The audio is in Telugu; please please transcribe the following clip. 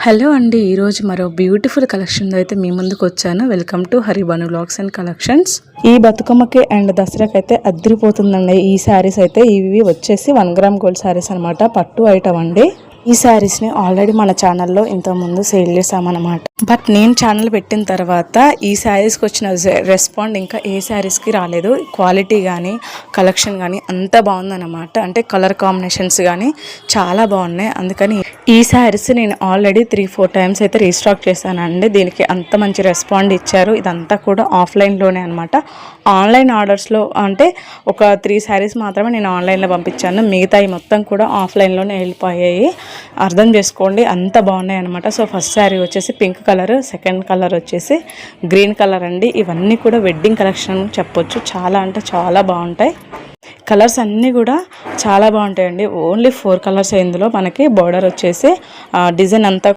హలో అండి, ఈరోజు మరో బ్యూటిఫుల్ కలెక్షన్తో అయితే మీ ముందుకు వచ్చాను. Welcome to Haribanu vlogs and collections. ఈ బతుకమ్మకి అండ్ దసరాకి అయితే అద్దరిపోతుందండి ఈ శారీస్ అయితే. ఇవి వచ్చేసి 1 గ్రామ్ గోల్డ్ శారీస్ అనమాట, పట్టు ఐటమ్ అండి. ఈ శారీస్ని ఆల్రెడీ మన ఛానల్లో ఇంతకుముందు సేల్ చేసామన్నమాట. బట్ నేను ఛానల్ పెట్టిన తర్వాత ఈ శారీస్కి వచ్చిన రెస్పాండ్ ఇంకా ఏ శారీస్కి రాలేదు. క్వాలిటీ కానీ కలెక్షన్ కానీ అంత బాగుందన్నమాట. అంటే కలర్ కాంబినేషన్స్ కానీ చాలా బాగున్నాయి. అందుకని ఈ శారీస్ నేను ఆల్రెడీ 3-4 టైమ్స్ అయితే రీస్టాక్ చేశానండి. దీనికి అంత మంచి రెస్పాండ్ ఇచ్చారు. ఇదంతా కూడా ఆఫ్లైన్లోనే అనమాట. ఆన్లైన్ ఆర్డర్స్లో అంటే ఒక 3 శారీస్ మాత్రమే నేను ఆన్లైన్లో పంపించాను. మిగతాయి మొత్తం కూడా ఆఫ్లైన్లోనే వెళ్ళిపోయాయి. అర్థం చేసుకోండి, అంత బాగున్నాయి అనమాట. సో ఫస్ట్ శారీ వచ్చేసి పింక్ కలర్, సెకండ్ కలర్ వచ్చేసి గ్రీన్ కలర్ అండి. ఇవన్నీ కూడా వెడ్డింగ్ కలెక్షన్ చెప్పొచ్చు. చాలా అంటే చాలా బాగుంటాయి. కలర్స్ అన్నీ కూడా చాలా బాగుంటాయండి. ఓన్లీ 4 కలర్స్ ఇందులో. మనకి బార్డర్ వచ్చేసి డిజైన్ అంతా